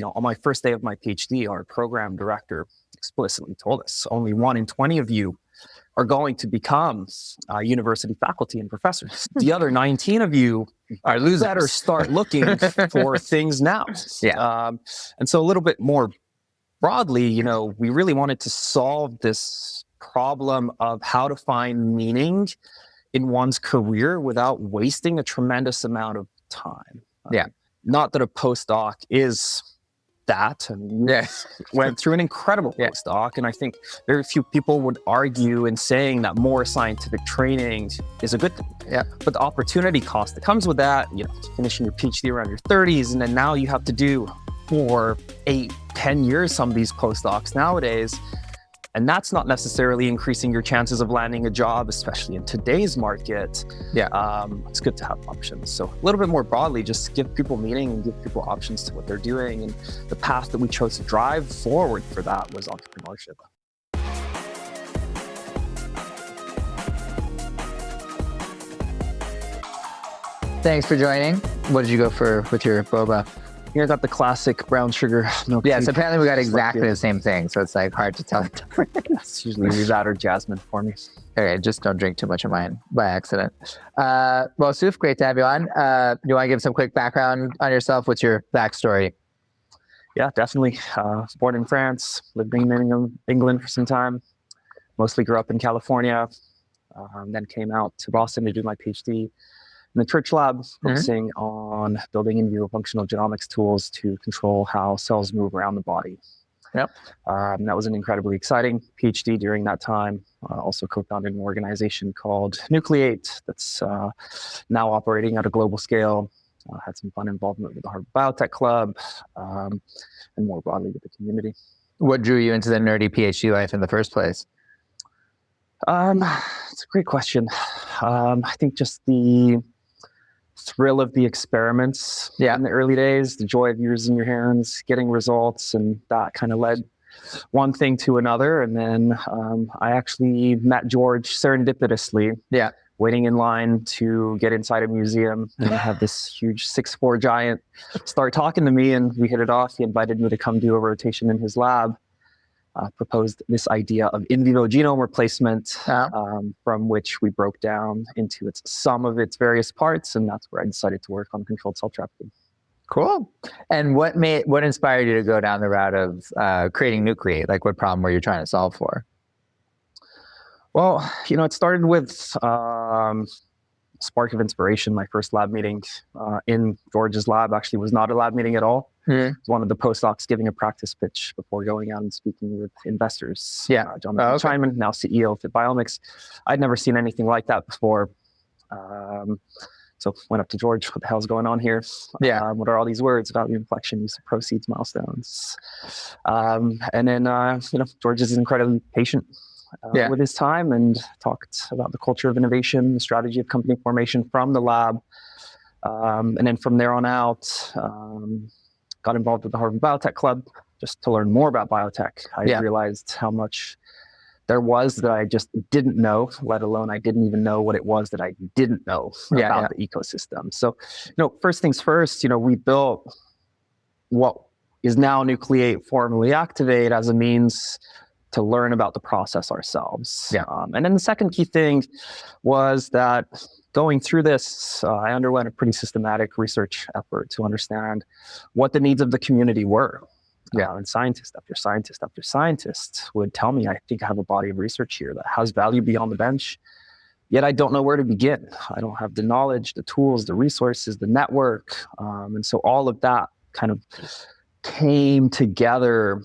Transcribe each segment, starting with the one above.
on my first day of my PhD, our program director explicitly told us only 1 in 20 of you are going to become university faculty and professors. The other 19 of you are losers. Better start looking for things now. And so a little bit more broadly, we really wanted to solve this problem of how to find meaning in one's career without wasting a tremendous amount of time. Not that a postdoc is that, and went through an incredible postdoc, and I think very few people would argue in saying that more scientific training is a good thing. But the opportunity cost that comes with that, finishing your PhD around your 30s, and then now you have to do 4, 8, 10 years some of these postdocs nowadays, and that's not necessarily increasing your chances of landing a job, especially in today's market. It's good to have options. So a little bit more broadly, just give people meaning and give people options to what they're doing. And the path that we chose to drive forward for that was entrepreneurship. Thanks for joining. What did you go for with your boba? Here's got the classic brown sugar milk. So apparently we got exactly the same thing. So it's like hard to tell the difference. It's usually that or jasmine for me. Okay, just don't drink too much of mine by accident. Well, Souf, great to have you on. You want to give some quick background on yourself? What's your backstory? Yeah, definitely. Born in France, lived in England for some time. Mostly grew up in California. Then came out to Boston to do my PhD in the Church Lab, focusing on building in vivo functional genomics tools to control how cells move around the body. That was an incredibly exciting PhD during that time. Also co-founded an organization called Nucleate that's now operating at a global scale. Had some fun involvement with the Harvard Biotech Club, and more broadly with the community. What drew you into the nerdy PhD life in the first place? It's a great question. I think just the thrill of the experiments in the early days, the joy of using your hands, getting results, and that kind of led one thing to another. And then I actually met George serendipitously, waiting in line to get inside a museum, and I have this huge 6'4" giant start talking to me, and we hit it off. He invited me to come do a rotation in his lab. Proposed this idea of in vivo genome replacement, from which we broke down into its sum of its various parts, and that's where I decided to work on controlled cell trafficking. Cool. And what inspired you to go down the route of creating Nucleate? Like, what problem were you trying to solve for? Well, it started with spark of inspiration. My first lab meeting in George's lab actually was not a lab meeting at all. It was one of the postdocs giving a practice pitch before going out and speaking with investors. John Chinaman, now CEO of Biomics. I'd never seen anything like that before. So went up to George, what the hell's going on here? What are all these words? Value inflection, use of proceeds, milestones. And then, George is incredibly patient with his time and talked about the culture of innovation, the strategy of company formation from the lab. And then from there on out, got involved with the Harvard Biotech Club just to learn more about biotech. I realized how much there was that I just didn't know, let alone I didn't even know what it was that I didn't know about the ecosystem. So, first things first, we built what is now Nucleate, formerly Activate, as a means to learn about the process ourselves. And then the second key thing was that going through this, I underwent a pretty systematic research effort to understand what the needs of the community were. And scientist after scientist after scientist would tell me, I think I have a body of research here that has value beyond the bench, yet I don't know where to begin. I don't have the knowledge, the tools, the resources, the network. And so all of that kind of came together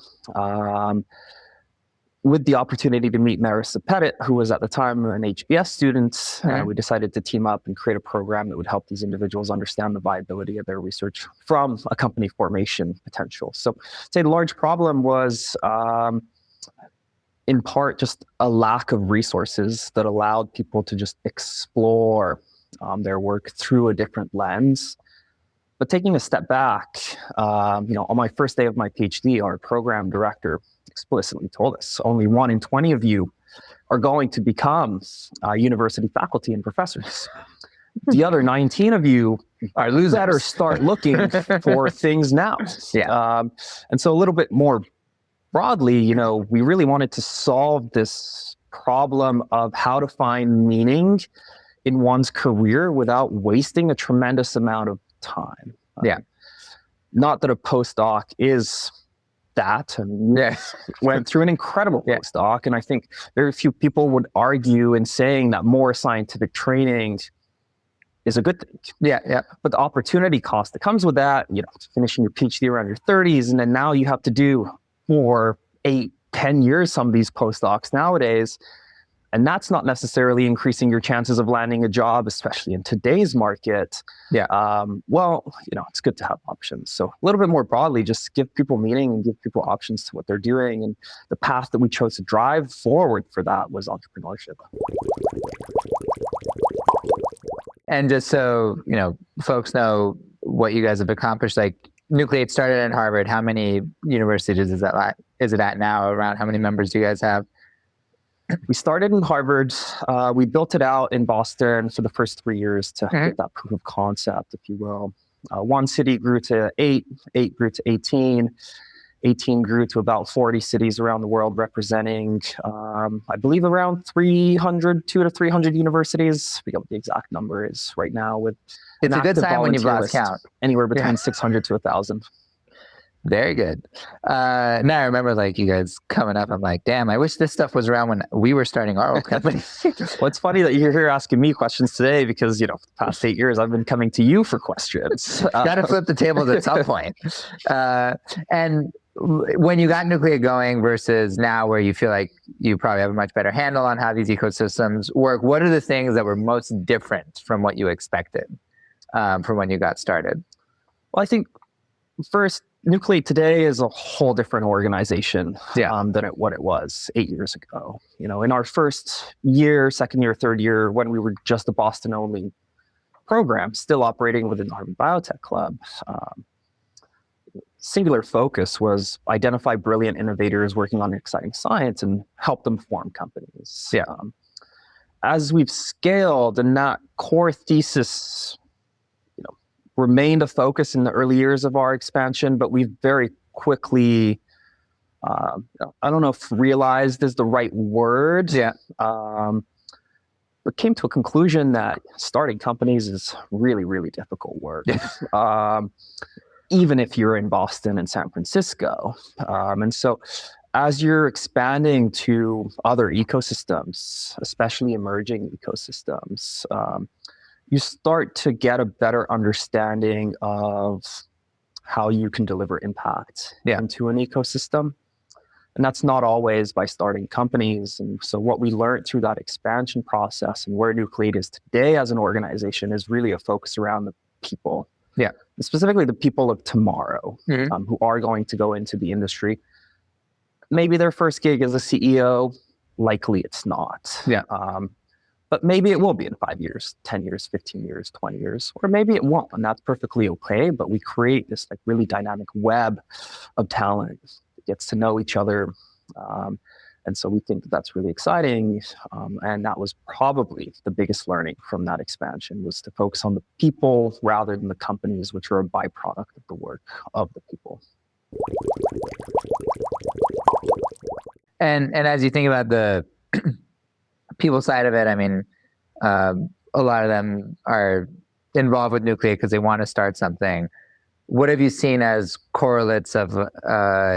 with the opportunity to meet Marissa Pettit, who was at the time an HBS student. We decided to team up and create a program that would help these individuals understand the viability of their research from a company formation potential. So I'd say the large problem was, in part, just a lack of resources that allowed people to just explore their work through a different lens. But taking a step back, on my first day of my PhD, our program director explicitly told us only 1 in 20 of you are going to become university faculty and professors. the other 19 of you are losers. Better start looking for things now. Yeah. And so a little bit more broadly, you know, we really wanted to solve this problem of how to find meaning in one's career without wasting a tremendous amount of time. Yeah. Not that a postdoc is that, and went through an incredible postdoc, and I think very few people would argue in saying that more scientific training is a good thing. Yeah. But the opportunity cost that comes with that, you know, finishing your PhD around your 30s, and then now you have to do for 8, 10 years some of these postdocs nowadays. And that's not necessarily increasing your chances of landing a job, especially in today's market. Yeah. Well, you know, it's good to have options. So a little bit more broadly, just give people meaning and give people options to what they're doing. And the path that we chose to drive forward for that was entrepreneurship. And just so, you know, folks know what you guys have accomplished, like Nucleate started at Harvard. How many universities is it at now? Around how many members do you guys have? We started in Harvard. We built it out in Boston for the first 3 years to get that proof of concept, if you will. One city grew to 8, 8 grew to 18, 18 grew to about 40 cities around the world, representing, I believe, around 200 to 300 universities. I forget what the exact number is right now. With it's a good sign when you've lost count. Anywhere between 600 to 1,000. Very good. Now I remember like you guys coming up. I'm like, damn, I wish this stuff was around when we were starting our old company. Well, it's funny that you're here asking me questions today because, you know, the past 8 years I've been coming to you for questions. Got to flip the tables at some point. And when you got Nucleate going versus now where you feel like you probably have a much better handle on how these ecosystems work, what are the things that were most different from what you expected from when you got started? Well, I think first, Nucleate today is a whole different organization than what it was 8 years ago. You know, in our first year, second year, third year, when we were just a Boston-only program, still operating within the Harvard Biotech Club, singular focus was identify brilliant innovators working on exciting science and help them form companies. As we've scaled, and that core thesis remained a focus in the early years of our expansion, but we've very quickly, I don't know if realized is the right word, but came to a conclusion that starting companies is really, really difficult work, even if you're in Boston and San Francisco. And so as you're expanding to other ecosystems, especially emerging ecosystems, you start to get a better understanding of how you can deliver impact into an ecosystem. And that's not always by starting companies. And so what we learned through that expansion process and where Nucleate is today as an organization is really a focus around the people. And specifically the people of tomorrow who are going to go into the industry. Maybe their first gig as a CEO, likely it's not. But maybe it will be in 5 years, 10 years, 15 years, 20 years, or maybe it won't, and that's perfectly okay. But we create this like really dynamic web of talent that gets to know each other. And so we think that that's really exciting. And that was probably the biggest learning from that expansion, was to focus on the people rather than the companies, which are a byproduct of the work of the people. And as you think about the people side of it, I mean, a lot of them are involved with Nucleate because they want to start something. What have you seen as correlates of,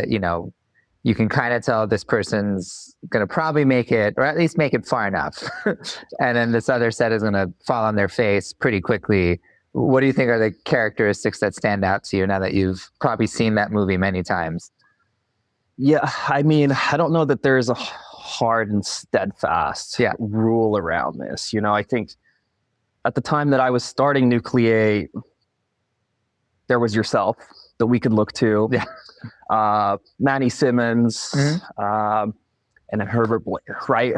you know, you can kind of tell this person's going to probably make it, or at least make it far enough. And then this other set is going to fall on their face pretty quickly. What do you think are the characteristics that stand out to you now that you've probably seen that movie many times? Yeah, I mean, I don't know that there's a hard and steadfast rule around this. You know, I think at the time that I was starting Nucleate, there was yourself that we could look to. Manny Simmons, and then Herbert Blair, right?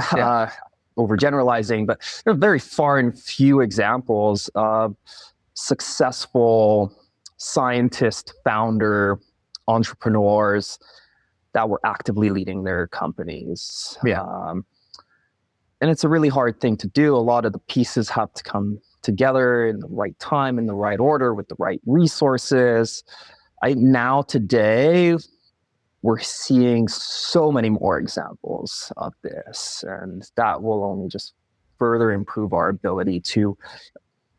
Overgeneralizing, but there are very far and few examples of successful scientist, founder, entrepreneurs that were actively leading their companies. And it's a really hard thing to do. A lot of the pieces have to come together in the right time, in the right order, with the right resources. Now today, we're seeing so many more examples of this, and that will only just further improve our ability to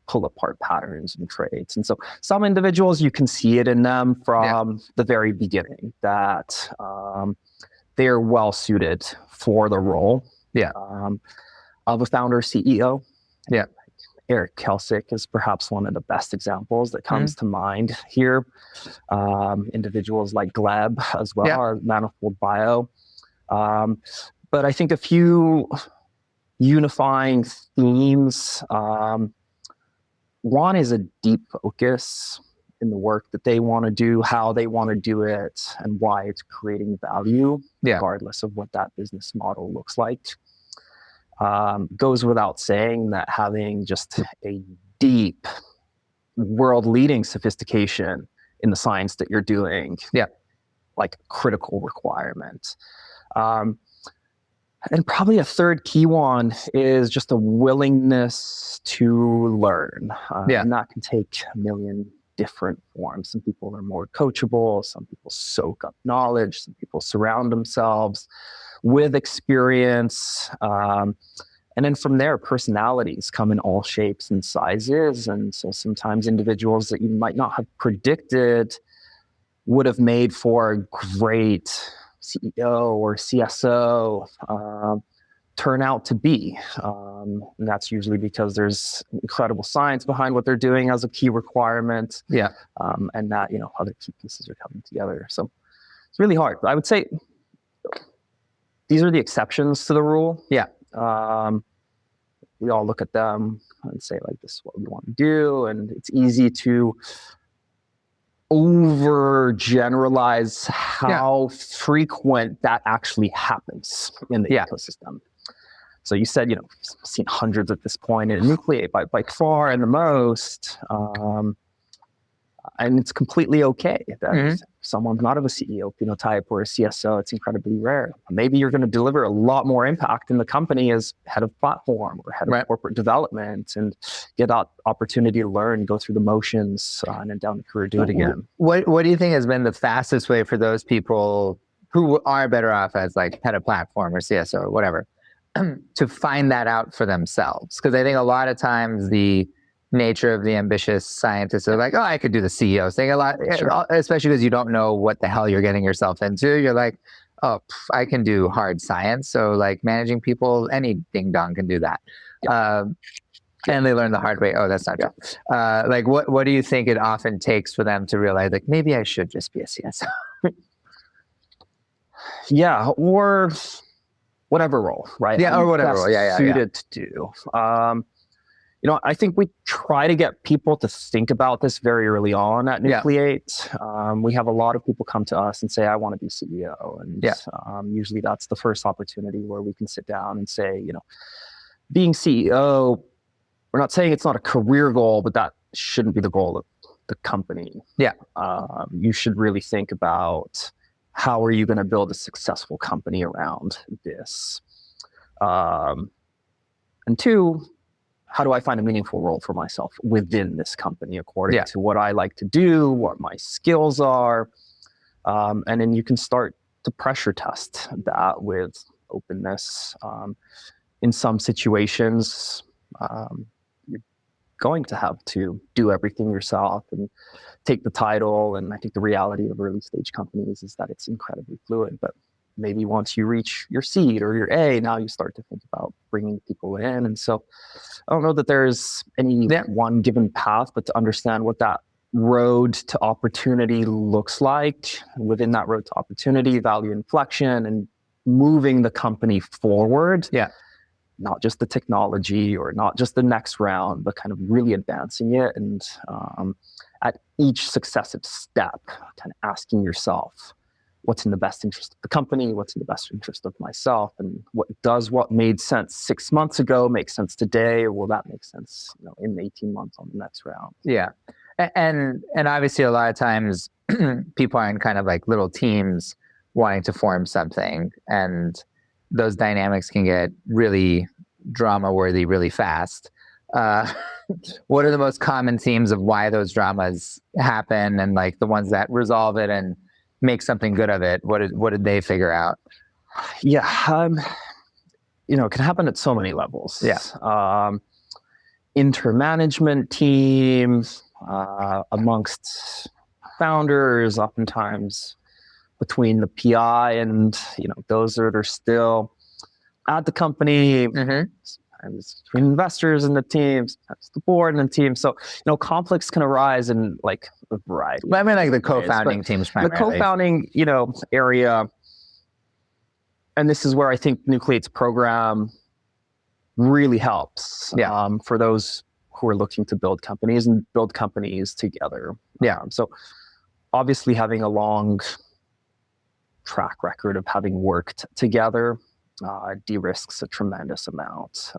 pull apart patterns and traits. And so some individuals, you can see it in them from the very beginning that they're well suited for the role of a founder CEO. Eric Kelsick is perhaps one of the best examples that comes to mind here. Individuals like Gleb as well, are Manifold Bio. But I think a few unifying themes. One is a deep focus in the work that they want to do, how they want to do it, and why it's creating value, regardless of what that business model looks like. Goes without saying that having just a deep, world-leading sophistication in the science that you're doing, like critical requirement. And probably a third key one is just a willingness to learn. And that can take a million different forms. Some people are more coachable. Some people soak up knowledge. Some people surround themselves with experience. And then from there, personalities come in all shapes and sizes. And so sometimes individuals that you might not have predicted would have made for a great CEO or CSO turn out to be. And that's usually because there's incredible science behind what they're doing as a key requirement. And that, other key pieces are coming together. So it's really hard. I would say these are the exceptions to the rule. We all look at them and say, like, this is what we want to do. And it's easy to overgeneralize how frequent that actually happens in the ecosystem. So you said, you've seen hundreds at this point in Nucleate by far and the most. And it's completely okay that someone's not of a CEO phenotype or a CSO. It's incredibly rare. Maybe you're going to deliver a lot more impact in the company as head of platform or head of corporate development and get that opportunity to learn, go through the motions, and then down the career, do it again. What do you think has been the fastest way for those people who are better off as like head of platform or CSO or whatever to find that out for themselves? Because I think a lot of times the nature of the ambitious scientists are like, oh, I could do the CEO thing a lot, especially because you don't know what the hell you're getting yourself into. You're like, oh, I can do hard science. So like managing people, any ding dong can do that. And they learn the hard way. Oh, that's not true. Like what do you think it often takes for them to realize, like, maybe I should just be a CSO? Or whatever role, right? Or whatever role. Suited to do. I think we try to get people to think about this very early on at Nucleate. We have a lot of people come to us and say, I want to be CEO. And usually that's the first opportunity where we can sit down and say, being CEO, we're not saying it's not a career goal, but that shouldn't be the goal of the company. You should really think about how are you going to build a successful company around this? And two, how do I find a meaningful role for myself within this company according to what I like to do, what my skills are? And then you can start to pressure test that with openness. In some situations, you're going to have to do everything yourself and take the title. And I think the reality of early stage companies is that it's incredibly fluid. But maybe once you reach your seed or your A, now you start to think about bringing people in. And so I don't know that there's any one given path, but to understand what that road to opportunity looks like, within that road to opportunity, value inflection, and moving the company forward. Not just the technology or not just the next round, but kind of really advancing it. And at each successive step, kind of asking yourself, what's in the best interest of the company? What's in the best interest of myself? And what made sense 6 months ago make sense today? Or will that make sense, in 18 months on the next round? And obviously a lot of times people are in kind of like little teams wanting to form something, and those dynamics can get really drama worthy really fast. what are the most common themes of why those dramas happen, and like the ones that resolve it and make something good of it? What did they figure out? Yeah, it can happen at so many levels. Yeah. Intermanagement teams, amongst founders, oftentimes between the PI and those that are still at the company, sometimes between investors and the teams, sometimes the board and the team. So conflicts can arise in like a variety. I mean, like the co-founding teams primarily. The co-founding area, and this is where I think Nucleate's program really helps. For those who are looking to build companies and build companies together. So obviously having a long track record of having worked together de-risks a tremendous amount.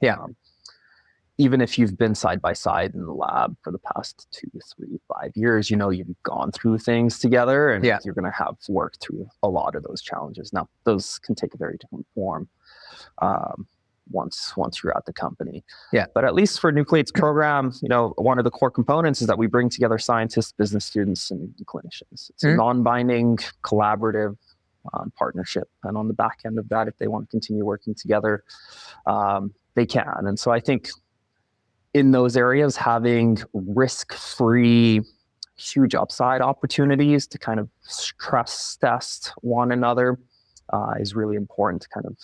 Even if you've been side by side in the lab for the past 2, 3, 5 years, you've gone through things together, and you're going to have worked through a lot of those challenges. Now, those can take a very different form once you're at the company. But at least for Nucleate's program, one of the core components is that we bring together scientists, business students, and clinicians. It's a non-binding, collaborative partnership. And on the back end of that, if they want to continue working together, they can. And so I think in those areas, having risk-free, huge upside opportunities to kind of stress test one another is really important to kind of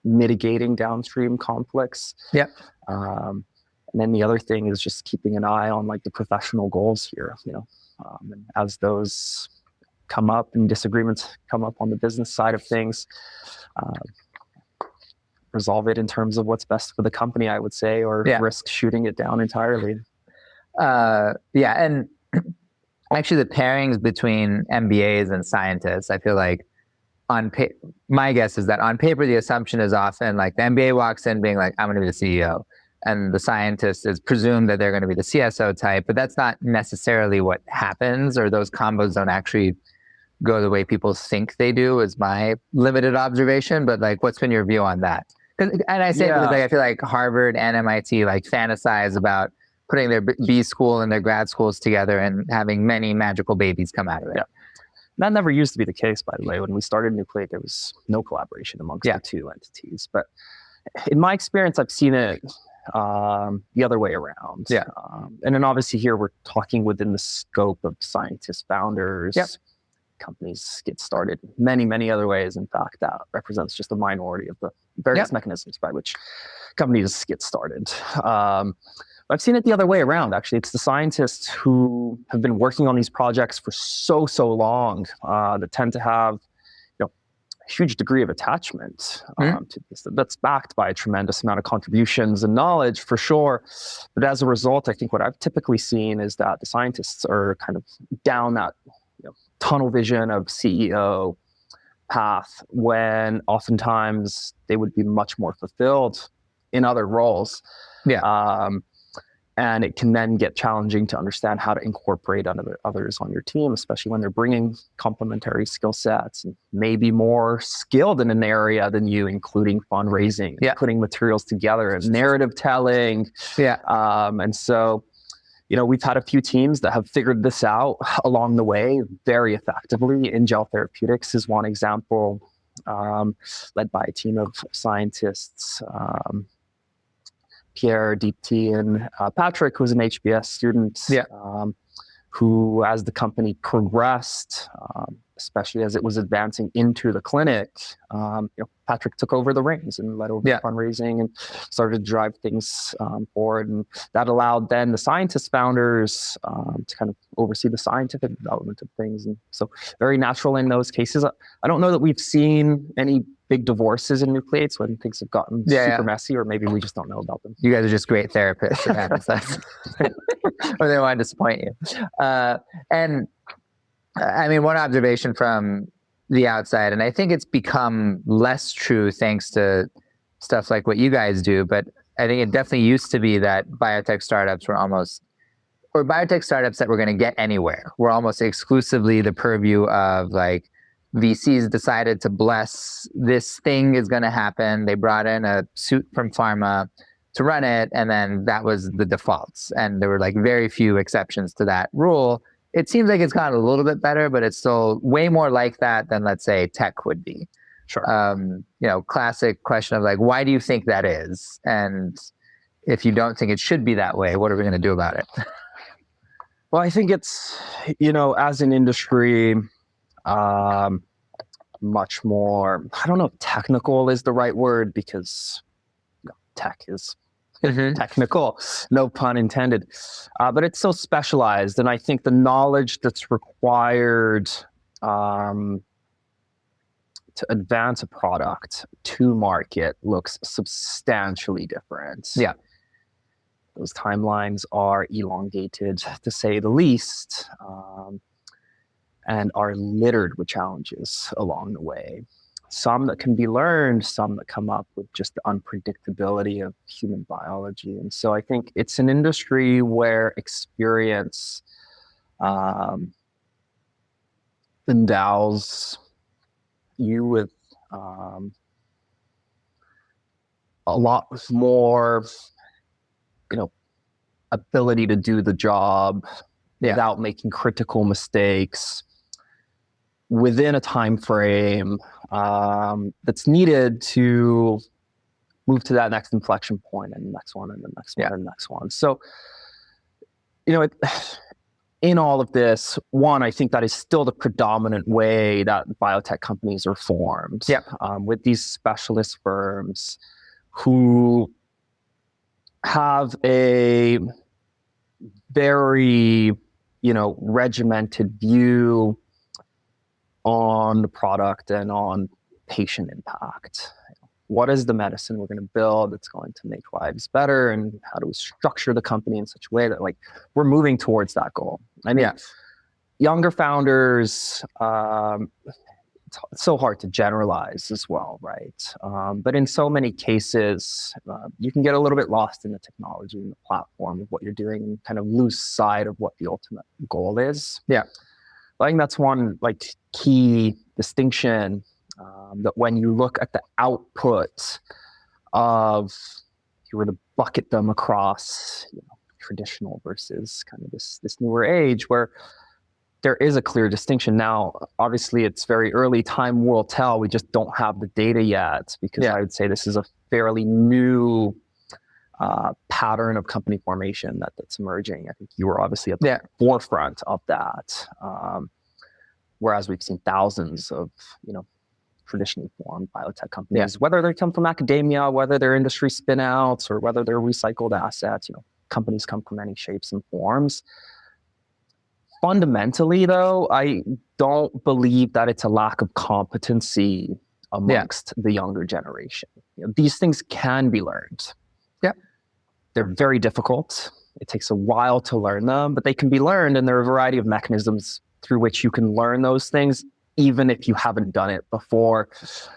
mitigating downstream conflicts. And then the other thing is just keeping an eye on like the professional goals here, and as those come up and disagreements come up on the business side of things, resolve it in terms of what's best for the company, I would say, or risk shooting it down entirely. And actually the pairings between MBAs and scientists, I feel like my guess is that on paper, the assumption is often like the MBA walks in being like, I'm going to be the CEO. And the scientist is presumed that they're going to be the CSO type, but that's not necessarily what happens, or those combos don't actually go the way people think they do, is my limited observation. But like, what's been your view on that? And I say because like, I feel like Harvard and MIT like fantasize about putting their B school and their grad schools together and having many magical babies come out of it. That never used to be the case, by the way. When we started Nucleate, there was no collaboration amongst the two entities. But in my experience, I've seen it the other way around. And then obviously here we're talking within the scope of scientist founders. Companies get started many, many other ways. In fact, that represents just a minority of the various mechanisms by which companies get started. I've seen it the other way around, actually. It's the scientists who have been working on these projects for so long that tend to have a huge degree of attachment to this. That's backed by a tremendous amount of contributions and knowledge, for sure. But as a result, I think what I've typically seen is that the scientists are kind of down that tunnel vision of CEO path, when oftentimes they would be much more fulfilled in other roles. And it can then get challenging to understand how to incorporate others on your team, especially when they're bringing complementary skill sets and maybe more skilled in an area than you, including fundraising, putting materials together, and narrative telling. And so, we've had a few teams that have figured this out along the way very effectively. InGel Therapeutics is one example, led by a team of scientists, Pierre, Deepti, and Patrick, who's an HBS student, who, as the company progressed, especially as it was advancing into the clinic, Patrick took over the reins and led over fundraising and started to drive things forward. And that allowed then the scientist founders to kind of oversee the scientific development of things. And so very natural in those cases. I don't know that we've seen any big divorces in Nucleates when things have gotten super messy, or maybe we just don't know about them. You guys are just great therapists. Or they want to disappoint you. And I mean, one observation from the outside, and I think it's become less true thanks to stuff like what you guys do, but I think it definitely used to be that biotech startups were biotech startups that were going to get anywhere were almost exclusively the purview of like VCs decided to bless this thing is going to happen. They brought in a suit from pharma. to run it, and then that was the defaults, and there were like very few exceptions to that rule. It seems like it's gotten a little bit better, but it's still way more like that than, let's say, tech would be. Sure. Classic question of like, why do you think that is? And if you don't think it should be that way, what are we going to do about it? Well, I think it's, as an industry, much more, I don't know if technical is the right word, because tech is technical, no pun intended. But it's so specialized. And I think the knowledge that's required to advance a product to market looks substantially different. Yeah. Those timelines are elongated, to say the least, and are littered with challenges along the way. Some that can be learned, some that come up with just the unpredictability of human biology. And so I think it's an industry where experience endows you with a lot more, ability to do the job without making critical mistakes within a time frame that's needed to move to that next inflection point, and the next one, and the next one, and the next one. So, in all of this, one, I think that is still the predominant way that biotech companies are formed, with these specialist firms who have a very, regimented view on the product and on patient impact. What is the medicine we're going to build that's going to make lives better, and how do we structure the company in such a way that we're moving towards that goal? I mean, younger founders, it's so hard to generalize as well, right? But in so many cases, you can get a little bit lost in the technology and the platform of what you're doing, and kind of lose sight of what the ultimate goal is. Yeah. I think that's one key distinction, that when you look at the output of, if you were to bucket them across traditional versus kind of this newer age, where there is a clear distinction. Now, obviously, it's very early. Time will tell. We just don't have the data yet, because I would say this is a fairly new pattern of company formation that's emerging. I think you were obviously at the forefront of that. Whereas we've seen thousands of, traditionally formed biotech companies, whether they come from academia, whether they're industry spin-outs, or whether they're recycled assets, companies come from many shapes and forms. Fundamentally, though, I don't believe that it's a lack of competency amongst the younger generation. These things can be learned. Yeah. They're very difficult. It takes a while to learn them, but they can be learned, and there are a variety of mechanisms through which you can learn those things, even if you haven't done it before.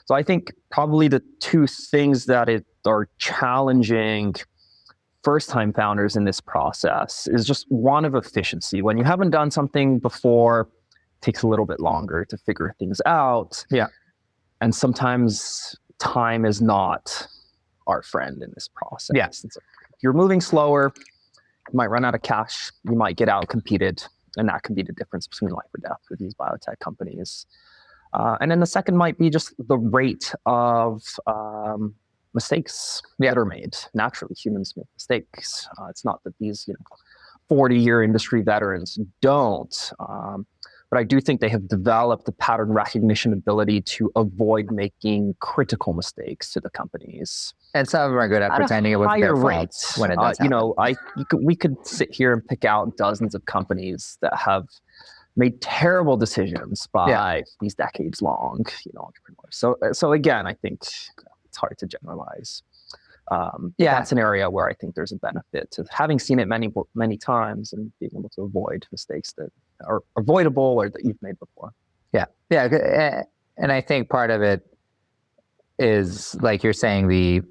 So I think probably the two things that are challenging first-time founders in this process is just one of efficiency. When you haven't done something before, it takes a little bit longer to figure things out. Yeah. And sometimes time is not our friend in this process. Yes. If you're moving slower, you might run out of cash, you might get out-competed, and that can be the difference between life or death with these biotech companies. And then the second might be just the rate of mistakes that are made. Naturally, humans make mistakes. It's not that these 40-year industry veterans don't. But I do think they have developed the pattern recognition ability to avoid making critical mistakes to the companies. And some of them are good at pretending it was their fault when it does happen. We could sit here and pick out dozens of companies that have made terrible decisions by these decades-long entrepreneurs. So again, I think it's hard to generalize. That's an area where I think there's a benefit to having seen it many times and being able to avoid mistakes that are avoidable or that you've made before. Yeah. And I think part of it is, like you're saying, the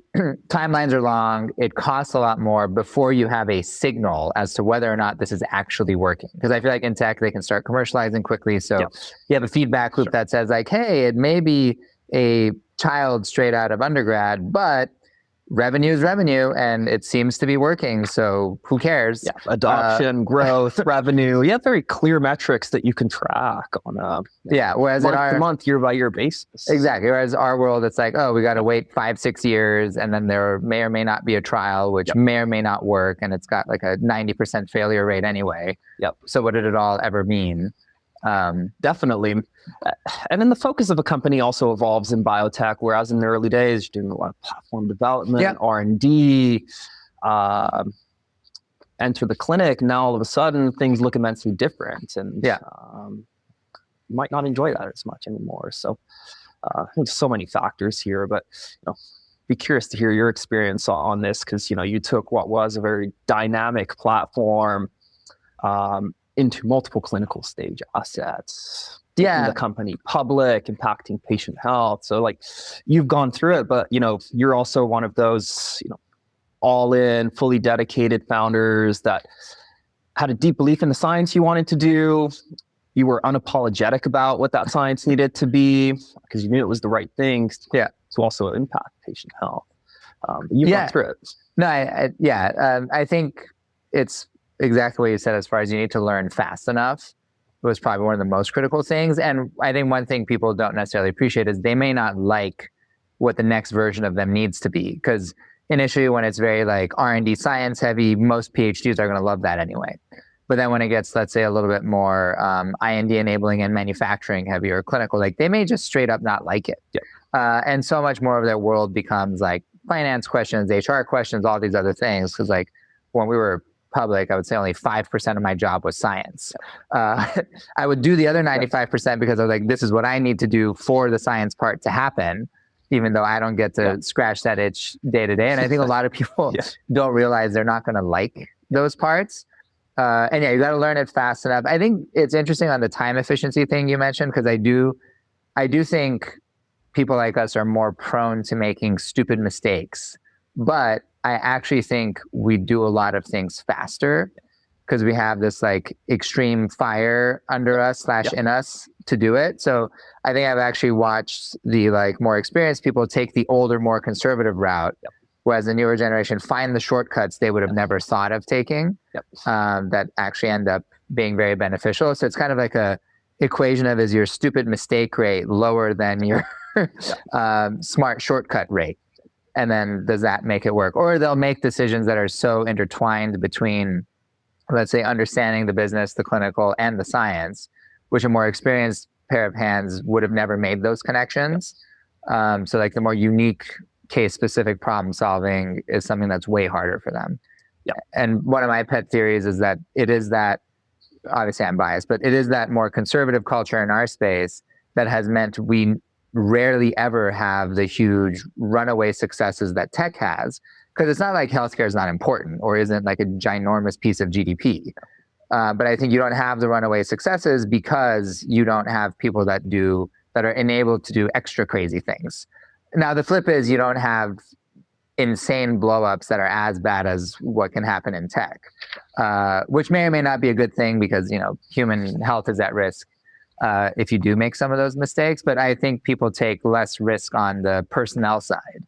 timelines are long. It costs a lot more before you have a signal as to whether or not this is actually working. Because I feel like in tech, they can start commercializing quickly. So you have a feedback loop that says like, hey, it may be a child straight out of undergrad, but revenue is revenue, and it seems to be working. So who cares? Yeah, adoption, growth, revenue. You have very clear metrics that you can track on a whereas month-to-month, year-by-year basis. Exactly. Whereas our world, it's like, oh, we got to wait 5-6 years, and then there may or may not be a trial, which may or may not work, and it's got like a 90% failure rate anyway. So what did it all ever mean? Definitely. And then the focus of a company also evolves in biotech, whereas in the early days, you're doing a lot of platform development, R&D, enter the clinic. Now, all of a sudden, things look immensely different. And you might not enjoy that as much anymore. So there's so many factors here, but be curious to hear your experience on this, because you took what was a very dynamic platform into multiple clinical stage assets, taking the company public, impacting patient health. So like, you've gone through it, but you're also one of those all in, fully dedicated founders that had a deep belief in the science you wanted to do. You were unapologetic about what that science needed to be, because you knew it was the right thing to also impact patient health. You've gone through it. No, I think it's exactly what you said, as far as you need to learn fast enough. It was probably one of the most critical things. And I think one thing people don't necessarily appreciate is they may not like what the next version of them needs to be. Because initially, when it's very like R&D science heavy, most PhDs are going to love that anyway. But then when it gets, let's say, a little bit more IND enabling and manufacturing heavy or clinical, like they may just straight up not like it. And so much more of their world becomes like finance questions, HR questions, all these other things. Because like when we were public, I would say only 5% of my job was science. I would do the other 95% because I was like, this is what I need to do for the science part to happen, even though I don't get to scratch that itch day to day. And I think a lot of people don't realize they're not going to like those parts. And you got to learn it fast enough. I think it's interesting on the time efficiency thing you mentioned, because I do think people like us are more prone to making stupid mistakes. But I actually think we do a lot of things faster because we have this like extreme fire under us / in us to do it. So I think I've actually watched the like more experienced people take the older, more conservative route, whereas the newer generation find the shortcuts they would have never thought of taking that actually end up being very beneficial. So it's kind of like a equation of, is your stupid mistake rate lower than your smart shortcut rate? And then does that make it work? Or they'll make decisions that are so intertwined between, let's say, understanding the business, the clinical, and the science, which a more experienced pair of hands would have never made those connections. So like the more unique case-specific problem solving is something that's way harder for them. And one of my pet theories is that it is that, obviously I'm biased, but it is that more conservative culture in our space that has meant we rarely ever have the huge runaway successes that tech has, because it's not like healthcare is not important or isn't like a ginormous piece of GDP. But I think you don't have the runaway successes because you don't have people that are enabled to do extra crazy things. Now, the flip is you don't have insane blowups that are as bad as what can happen in tech, which may or may not be a good thing, because human health is at risk if you do make some of those mistakes. But I think people take less risk on the personnel side,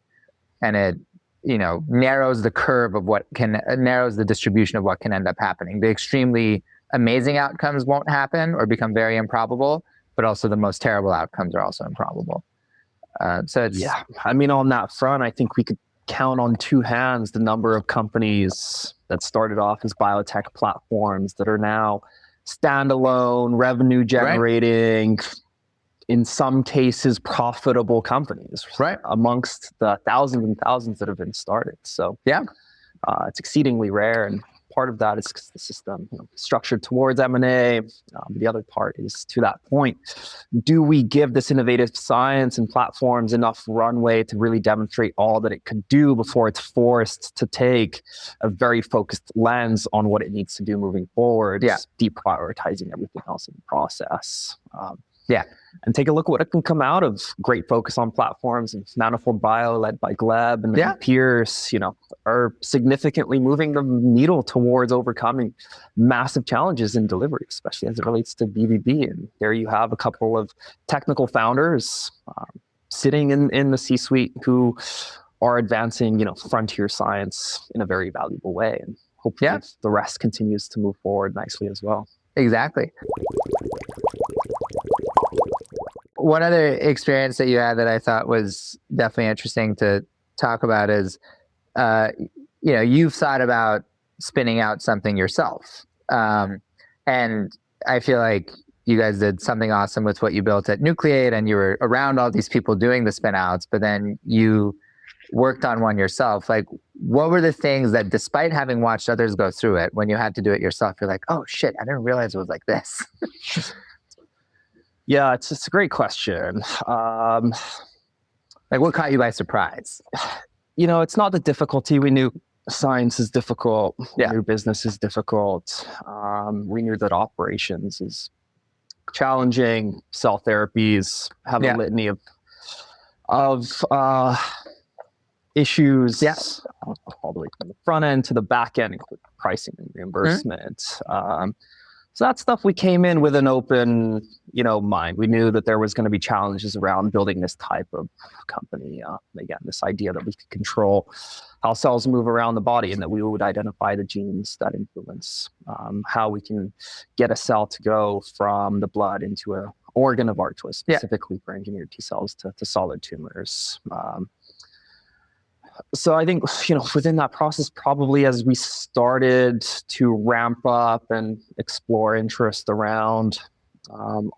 and it narrows the curve of narrows the distribution of what can end up happening. The extremely amazing outcomes won't happen or become very improbable, but also the most terrible outcomes are also improbable. So it's I mean, on that front, I think we could count on two hands the number of companies that started off as biotech platforms that are now standalone, revenue generating, in some cases profitable companies, amongst the thousands and thousands that have been started. So it's exceedingly rare, and part of that is because the system structured towards M&A. The other part is, to that point, do we give this innovative science and platforms enough runway to really demonstrate all that it could do before it's forced to take a very focused lens on what it needs to do moving forward, deprioritizing everything else in the process. And take a look at what can come out of great focus on platforms. And Manifold Bio, led by Gleb and Pierce, are significantly moving the needle towards overcoming massive challenges in delivery, especially as it relates to BBB. And there you have a couple of technical founders sitting in the C-suite who are advancing, frontier science in a very valuable way. And hopefully the rest continues to move forward nicely as well. Exactly. One other experience that you had that I thought was definitely interesting to talk about is, you've thought about spinning out something yourself. And I feel like you guys did something awesome with what you built at Nucleate, and you were around all these people doing the spin outs, but then you worked on one yourself. Like, what were the things that, despite having watched others go through it, when you had to do it yourself, you're like, oh shit, I didn't realize it was like this? Yeah, it's a great question. Like, what caught you by surprise? It's not the difficulty. We knew science is difficult. We knew business is difficult. We knew that operations is challenging. Cell therapies have a litany of issues, all the way from the front end to the back end, including pricing and reimbursement. So that stuff, we came in with an open, mind. We knew that there was going to be challenges around building this type of company. Again, this idea that we could control how cells move around the body, and that we would identify the genes that influence how we can get a cell to go from the blood into an organ of our choice, specifically for engineered T cells to solid tumors. So I think, within that process, probably as we started to ramp up and explore interest around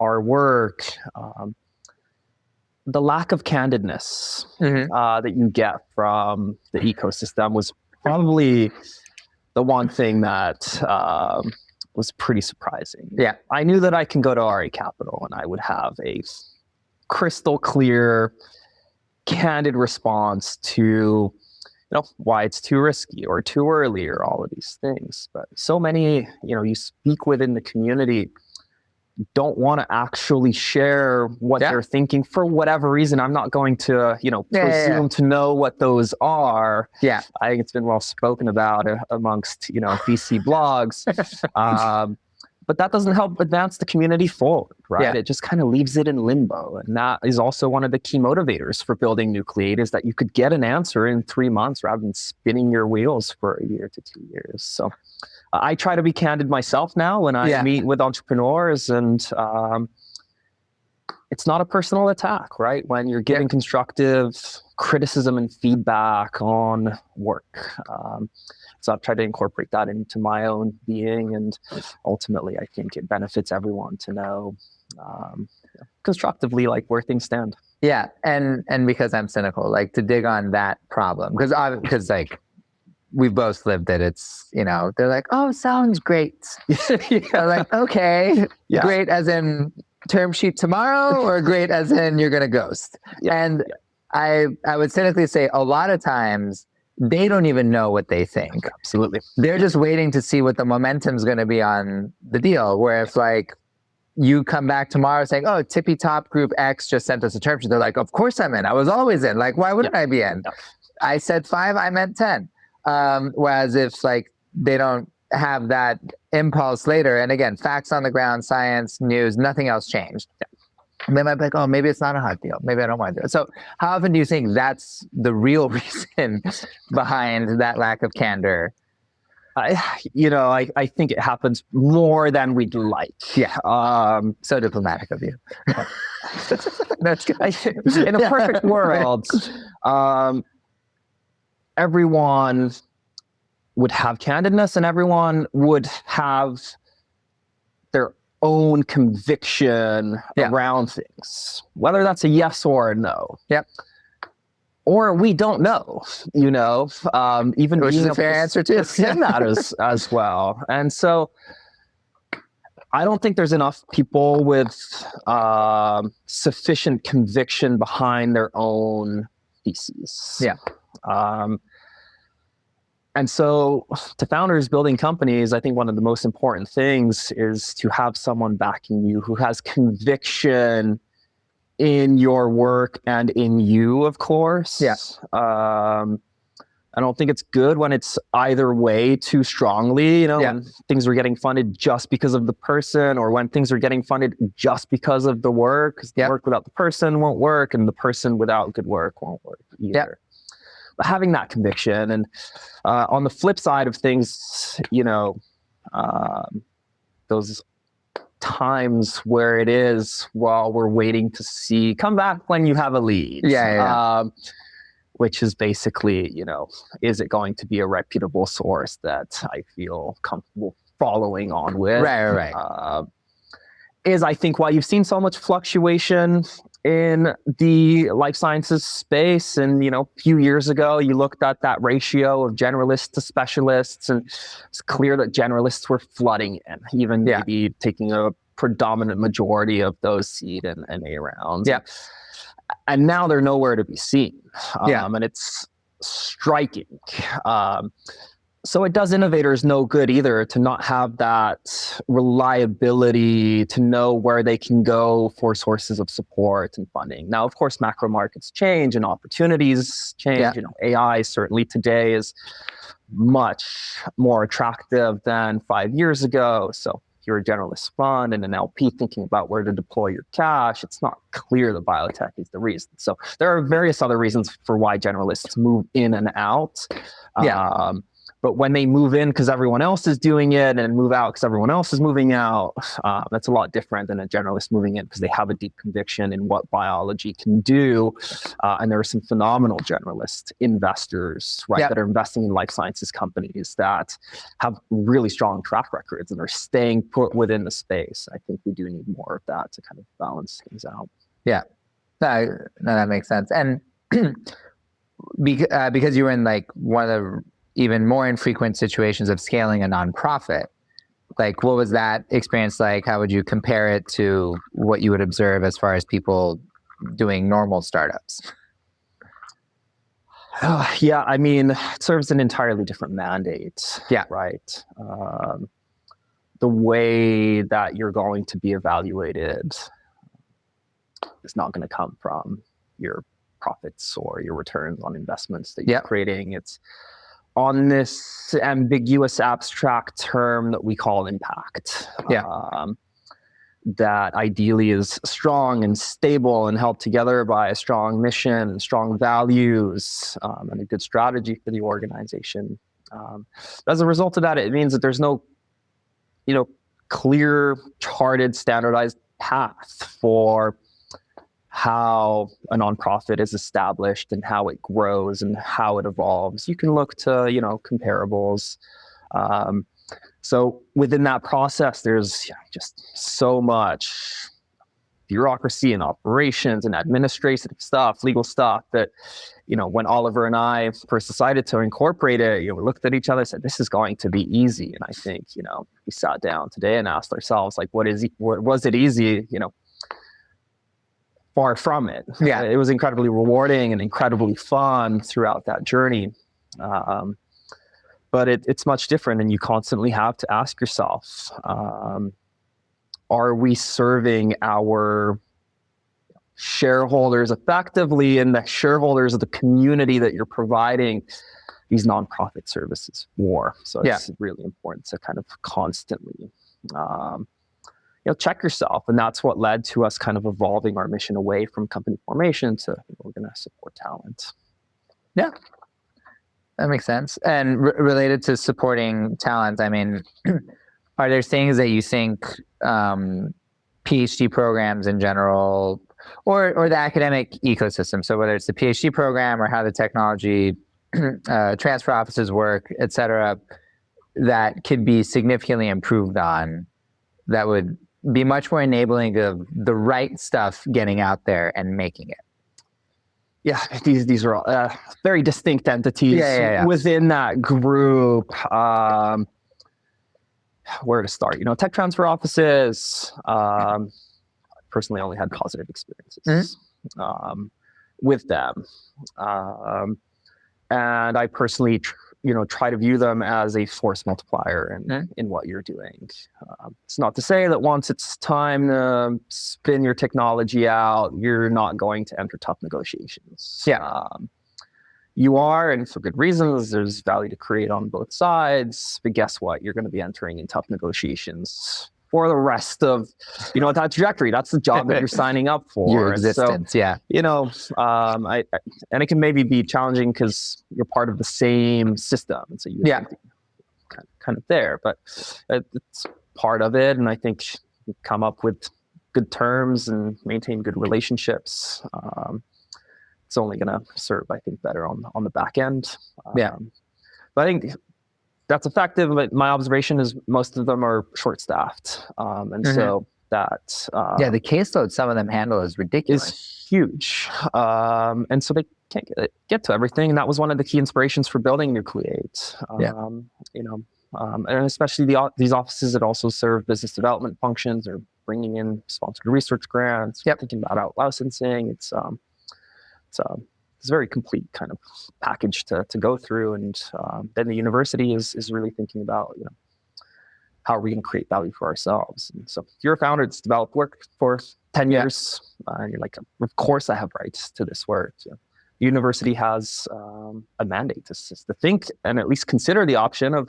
our work, the lack of candidness that you get from the ecosystem was probably the one thing that was pretty surprising. Yeah, I knew that I can go to RA Capital and I would have a crystal clear, candid response to why it's too risky or too early or all of these things. But so many, you speak within the community, don't want to actually share what they're thinking for whatever reason. I'm not going to, presume to know what those are. Yeah. I think it's been well spoken about amongst, VC blogs. But that doesn't help advance the community forward, right? Yeah. It just kind of leaves it in limbo. And that is also one of the key motivators for building Nucleate, is that you could get an answer in 3 months rather than spinning your wheels for a year to 2 years. So I try to be candid myself now when I meet with entrepreneurs, and it's not a personal attack, right? When you're giving constructive criticism and feedback on work. So I've tried to incorporate that into my own being, and ultimately I think it benefits everyone to know constructively where things stand. Yeah, and because I'm cynical, to dig on that problem, because we've both lived it. It's, they're like, oh, sounds great. Like, okay, great as in term sheet tomorrow, or great as in you're gonna ghost. And I would cynically say a lot of times they don't even know what they think. Absolutely. They're just waiting to see what the momentum's going to be on the deal. Where if you come back tomorrow saying, oh, Tippy Top Group X just sent us a term sheet, they're like, of course I'm in. I was always in. Why wouldn't I be in? I said 5, I meant 10. Whereas if they don't have that impulse later, and again, facts on the ground, science, news, nothing else changed. They might be like, oh, maybe it's not a hot deal. Maybe I don't want to do it. So how often do you think that's the real reason behind that lack of candor? I think it happens more than we'd like. Yeah. So diplomatic of you. That's good. In a perfect world, everyone would have candidness, and everyone would have their own conviction around things, whether that's a yes or a no. Yep. Or we don't know, even which is a fair answer too. In that as well. And so I don't think there's enough people with sufficient conviction behind their own theses. Yeah. And so to founders building companies, I think one of the most important things is to have someone backing you who has conviction in your work and in you, of course. Yeah. I don't think it's good when it's either way too strongly, when things are getting funded just because of the person, or when things are getting funded just because of the work. Because the work without the person won't work, and the person without good work won't work either. having that conviction. And on the flip side of things, those times where it is while we're waiting to see, come back when you have a lead. Which is basically, is it going to be a reputable source that I feel comfortable following on with? Right. Is, I think, why you've seen so much fluctuation in the life sciences space. And, a few years ago, you looked at that ratio of generalists to specialists, and it's clear that generalists were flooding in, even maybe taking a predominant majority of those seed and A rounds. And now they're nowhere to be seen. And it's striking. So it does innovators no good either to not have that reliability to know where they can go for sources of support and funding. Now, of course, macro markets change and opportunities change. AI certainly today is much more attractive than 5 years ago. So if you're a generalist fund and an LP thinking about where to deploy your cash, it's not clear that biotech is the reason. So there are various other reasons for why generalists move in and out. But when they move in because everyone else is doing it and move out because everyone else is moving out, that's a lot different than a generalist moving in because they have a deep conviction in what biology can do. And there are some phenomenal generalist investors, that are investing in life sciences companies that have really strong track records and are staying put within the space. I think we do need more of that to kind of balance things out. No, that makes sense. And because you were in like one of the even more infrequent situations of scaling a nonprofit, like what was that experience like? How would you compare it to what you would observe as far as people doing normal startups? I mean, it serves an entirely different mandate. Right. The way that you're going to be evaluated is not going to come from your profits or your returns on investments that you're creating. It's on this ambiguous, abstract term that we call impact. That ideally is strong and stable and held together by a strong mission and strong values and a good strategy for the organization. As a result of that, it means that there's no, clear, charted, standardized path for how a nonprofit is established and how it grows and how it evolves. You can look to, comparables. So within that process, there's just so much bureaucracy and operations and administrative stuff, legal stuff that, when Oliver and I first decided to incorporate it, we looked at each other and said, this is going to be easy. And I think, we sat down today and asked ourselves, like, what was it easy? Far from it. It was incredibly rewarding and incredibly fun throughout that journey. But it's much different, and you constantly have to ask yourself, are we serving our shareholders effectively and the shareholders of the community that you're providing these nonprofit services for? So it's really important to kind of constantly check yourself. And that's what led to us kind of evolving our mission away from company formation to we're going to support talent. Yeah, that makes sense. And related to supporting talent, I mean, are there things that you think PhD programs in general or the academic ecosystem, so whether it's the PhD program or how the technology transfer offices work, et cetera, that could be significantly improved on that would be much more enabling of the right stuff getting out there and making it? These are all very distinct entities within that group. Where to start? Tech transfer offices. Personally, only had positive experiences with them, and I personally try to view them as a force multiplier in what you're doing. It's not to say that once it's time to spin your technology out, you're not going to enter tough negotiations. You are, and for good reasons. There's value to create on both sides. But guess what? You're going to be entering in tough negotiations for the rest of, that trajectory. That's the job that you're signing up for. Your existence, and it can maybe be challenging because you're part of the same system. And so you kind of there, but it's part of it. And I think you come up with good terms and maintain good relationships. It's only going to serve, I think, better on the back end. But I think that's effective. But my observation is most of them are short-staffed, and so that the caseload some of them handle is ridiculous. Is huge, and so they can't get to everything. And that was one of the key inspirations for building Nucleate. And especially these offices that also serve business development functions or bringing in sponsored research grants, thinking about out licensing. It's a very complete kind of package to go through. And then the university is really thinking about, how are we going to create value for ourselves? And so if you're a founder that's developed work for 10 years, and you're like, of course I have rights to this work. The university has a mandate to think and at least consider the option of,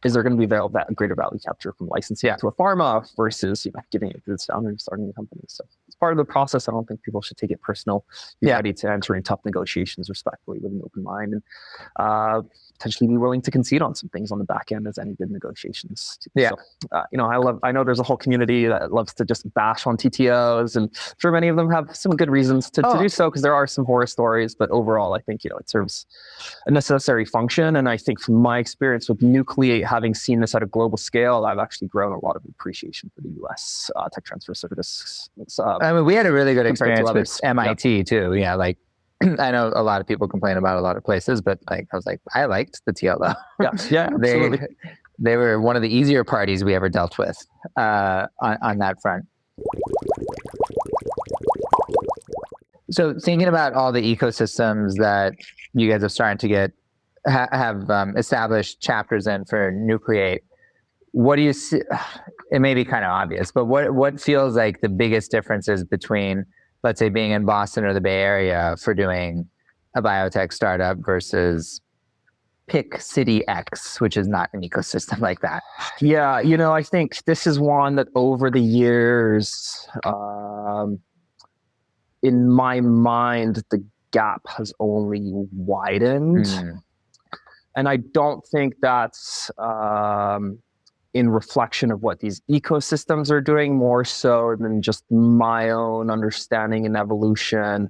is there going to be greater value capture from licensing to a pharma versus giving it to the founder and starting the company? So it's part of the process. I don't think people should take it personal. Be ready to enter in tough negotiations respectfully with an open mind, and potentially be willing to concede on some things on the back end as any good negotiations. So, I know there's a whole community that loves to just bash on TTOs, and I'm sure many of them have some good reasons to do so, because there are some horror stories. But overall, I think it serves a necessary function. And I think from my experience with Nucleate, having seen this at a global scale, I've actually grown a lot of appreciation for the U.S. Tech transfer service. We had a really good experience with MIT too. I know a lot of people complain about a lot of places, but I was like, I liked the TLO. Absolutely. They were one of the easier parties we ever dealt with on that front. So thinking about all the ecosystems that you guys are starting to have established chapters in for Nucleate, what do you see? It may be kind of obvious, but what feels like the biggest differences between, let's say, being in Boston or the Bay Area for doing a biotech startup versus pick city X, which is not an ecosystem like that? Yeah, I think this is one that over the years, in my mind, the gap has only widened. And I don't think that's in reflection of what these ecosystems are doing, more so than just my own understanding and evolution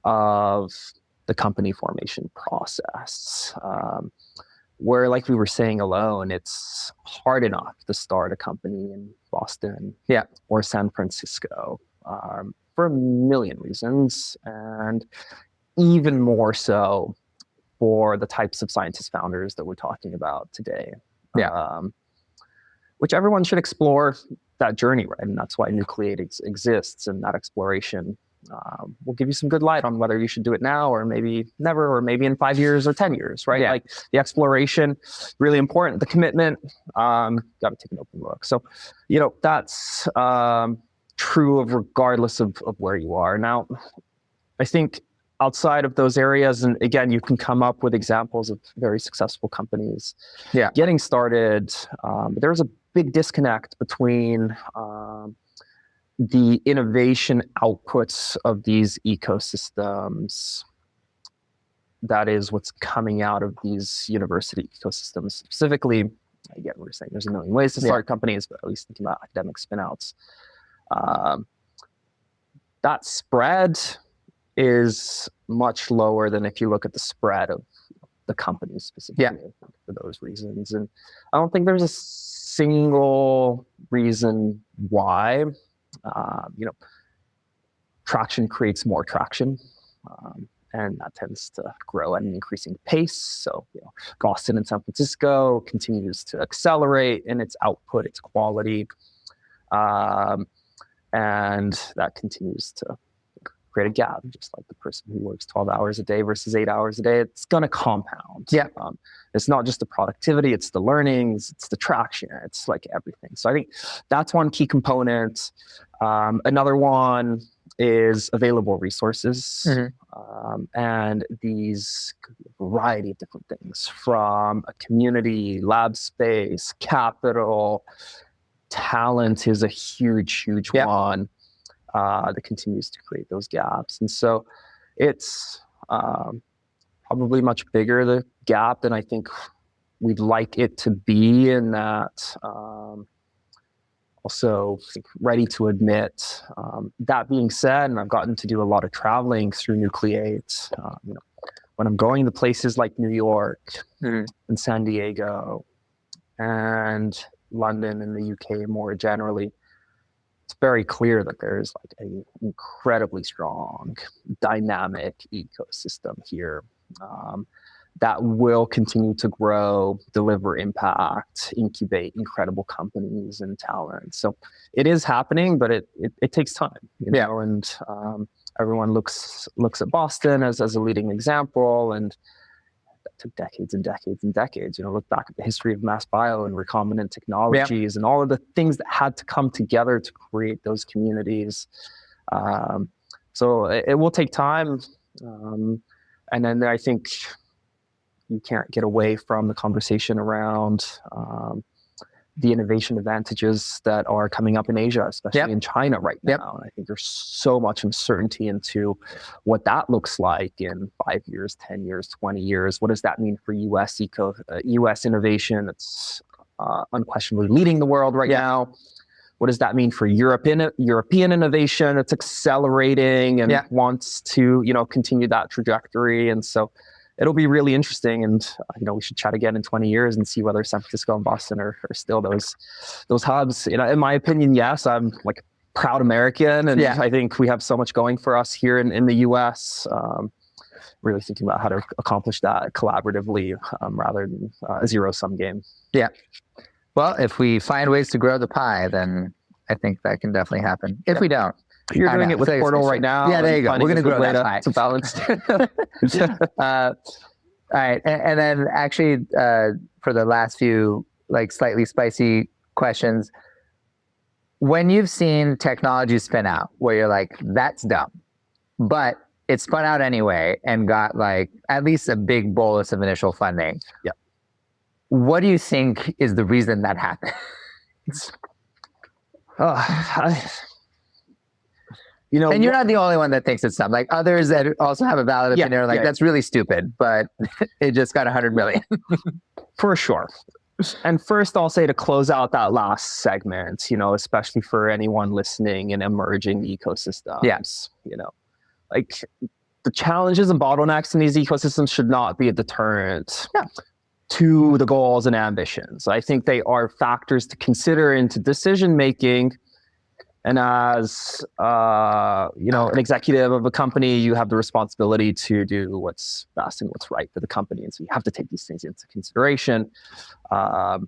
of the company formation process. Where, like we were saying alone, it's hard enough to start a company in Boston or San Francisco for a million reasons, and even more so for the types of scientist founders that we're talking about today. Which everyone should explore that journey, right? And that's why Nucleate exists, and that exploration will give you some good light on whether you should do it now or maybe never, or maybe in 5 years or 10 years, right? Like the exploration, really important. The commitment, got to take an open look. So, that's true of regardless of where you are. Now, I think outside of those areas, and again, you can come up with examples of very successful companies getting started. But there's a big disconnect between the innovation outputs of these ecosystems. That is what's coming out of these university ecosystems. Specifically, again, we're saying there's a million ways to start companies, but at least thinking about academic spinouts. That spread is much lower than if you look at the spread of the companies specifically for those reasons. And I don't think there's a single reason why. Traction creates more traction, and that tends to grow at an increasing pace. So, Boston and San Francisco continues to accelerate in its output, its quality, and that continues to create a gap, just like the person who works 12 hours a day versus 8 hours a day. It's going to compound. It's not just the productivity, it's the learnings, it's the traction, it's like everything. So I think that's one key component. Another one is available resources, and these variety of different things, from a community, lab space, capital, talent is a huge one that continues to create those gaps. And so it's probably much bigger, the gap, than I think we'd like it to be, in that also ready to admit. That being said, and I've gotten to do a lot of traveling through Nucleate, when I'm going to places like New York and San Diego and London and the UK more generally, it's very clear that there's like an incredibly strong, dynamic ecosystem here that will continue to grow, deliver impact, incubate incredible companies and talent. So it is happening, but it takes time, you know, and everyone looks at Boston as a leading example, and that took decades and decades and decades. You know, look back at the history of mass bio and recombinant technologies and all of the things that had to come together to create those communities. So it will take time. And then I think you can't get away from the conversation around the innovation advantages that are coming up in Asia, especially in China right now. And I think there's so much uncertainty into what that looks like in 5 years, 10 years, 20 years. What does that mean for US innovation? It's unquestionably leading the world right now. What does that mean for European innovation? It's accelerating and wants to, continue that trajectory. And so it'll be really interesting. And, we should chat again in 20 years and see whether San Francisco and Boston are still those hubs. In my opinion, yes, I'm like a proud American. And I think we have so much going for us here in the US. Really thinking about how to accomplish that collaboratively rather than a zero-sum game. Yeah. Well, if we find ways to grow the pie, then I think that can definitely happen. If we don't. You're doing it with Portal right now. Yeah, there you go. We're going to grow that pie. To balance. All right. And then actually, for the last few slightly spicy questions, when you've seen technology spin out where you're like, that's dumb, but it spun out anyway and got at least a big bolus of initial funding. Yeah. What do you think is the reason that happened? And you're not the only one that thinks it's dumb. Others that also have a valid opinion are that's really stupid, but it just got 100 million. For sure. And first, I'll say, to close out that last segment, especially for anyone listening in emerging ecosystems, the challenges and bottlenecks in these ecosystems should not be a deterrent to the goals and ambitions. I think they are factors to consider into decision making. And as an executive of a company, you have the responsibility to do what's best and what's right for the company, and so you have to take these things into consideration. But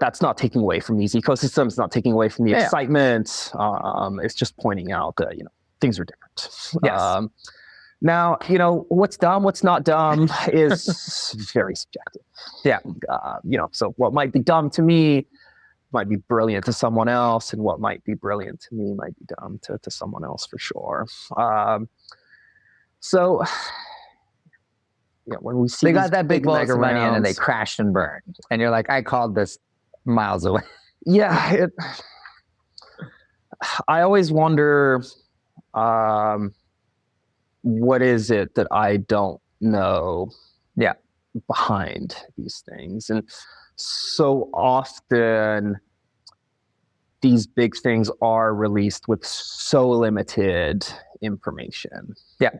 that's not taking away from these ecosystems, not taking away from the excitement. It's just pointing out that things are different. Yes. Now, what's dumb, what's not dumb is very subjective. Yeah. So what might be dumb to me might be brilliant to someone else, and what might be brilliant to me might be dumb to someone else, for sure. So, when we see they got that big bolus of money in and they crashed and burned, and you're like, I called this miles away. Yeah. I always wonder, what is it that I don't know behind these things? And so often these big things are released with so limited information. Yeah.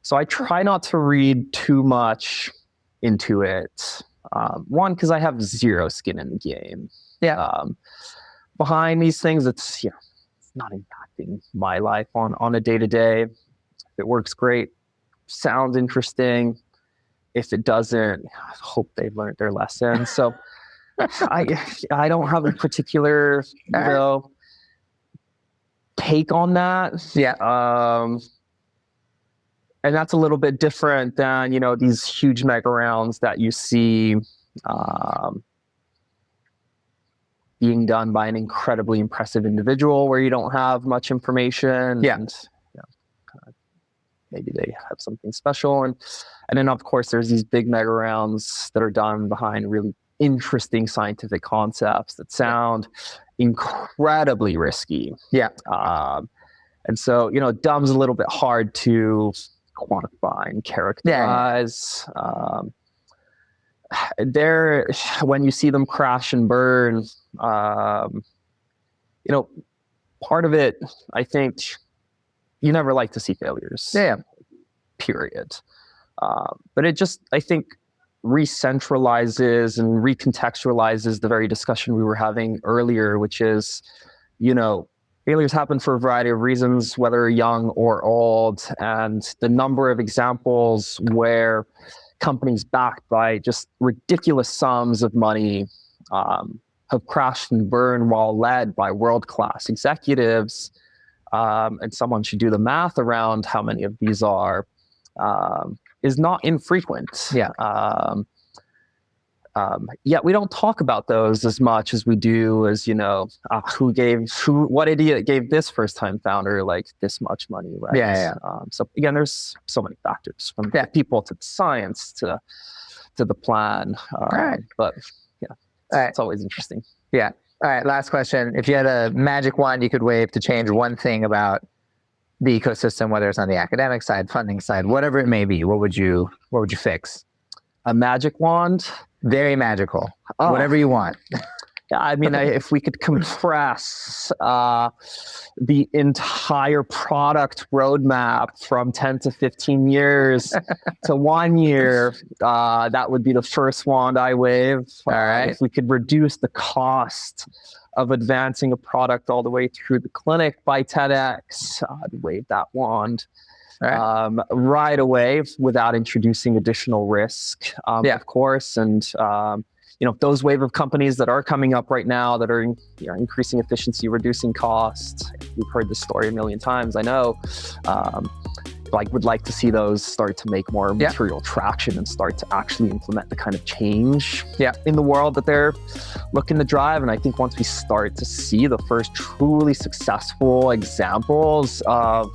So I try not to read too much into it. One, because I have zero skin in the game. Yeah. Behind these things, it's not impacting my life on a day-to-day. If it works, great. Sounds interesting. If it doesn't, I hope they've learned their lesson. So I don't have a particular take on that. Yeah. And that's a little bit different than, these huge mega rounds that you see being done by an incredibly impressive individual where you don't have much information. Yeah. And, maybe they have something special. And then, of course, there's these big mega rounds that are done behind really interesting scientific concepts that sound incredibly risky. Yeah. And so, it becomes a little bit hard to quantify and characterize. When you see them crash and burn, part of it, I think, you never like to see failures. Yeah. Period. But it just, I think, re-centralizes and recontextualizes the very discussion we were having earlier, which is, failures happen for a variety of reasons, whether young or old, and the number of examples where companies backed by just ridiculous sums of money have crashed and burned while led by world-class executives, and someone should do the math around how many of these are, is not infrequent. Yeah. Yet we don't talk about those as much as we do as, what idiot gave this first-time founder like this much money, right? Yeah. So again, there's so many factors, from people to the science to the plan. Right. But it's always interesting. Yeah. All right. Last question. If you had a magic wand you could wave to change one thing about the ecosystem, whether it's on the academic side, funding side, whatever it may be, what would you fix? A magic wand? Very magical. Whatever you want. Yeah, I mean, if we could compress the entire product roadmap from 10 to 15 years to 1 year, that would be the first wand I wave. All right. If we could reduce the cost of advancing a product all the way through the clinic by 10x, I'd wave that wand. Right away without introducing additional risk, of course. And, those wave of companies that are coming up right now that are increasing efficiency, reducing costs. We've heard this story a million times, I know. Would like to see those start to make more material traction and start to actually implement the kind of change in the world that they're looking to drive. And I think once we start to see the first truly successful examples of,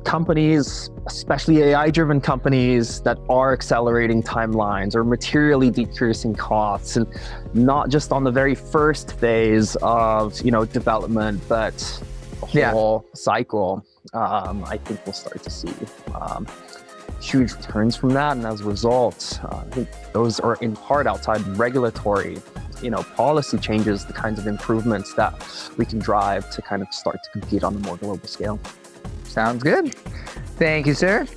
companies, especially AI-driven companies that are accelerating timelines or materially decreasing costs, and not just on the very first phase of, development, but the whole cycle, I think we'll start to see huge returns from that. And as a result, I think those are in part outside regulatory, policy changes, the kinds of improvements that we can drive to kind of start to compete on a more global scale. Sounds good. Thank you, sir.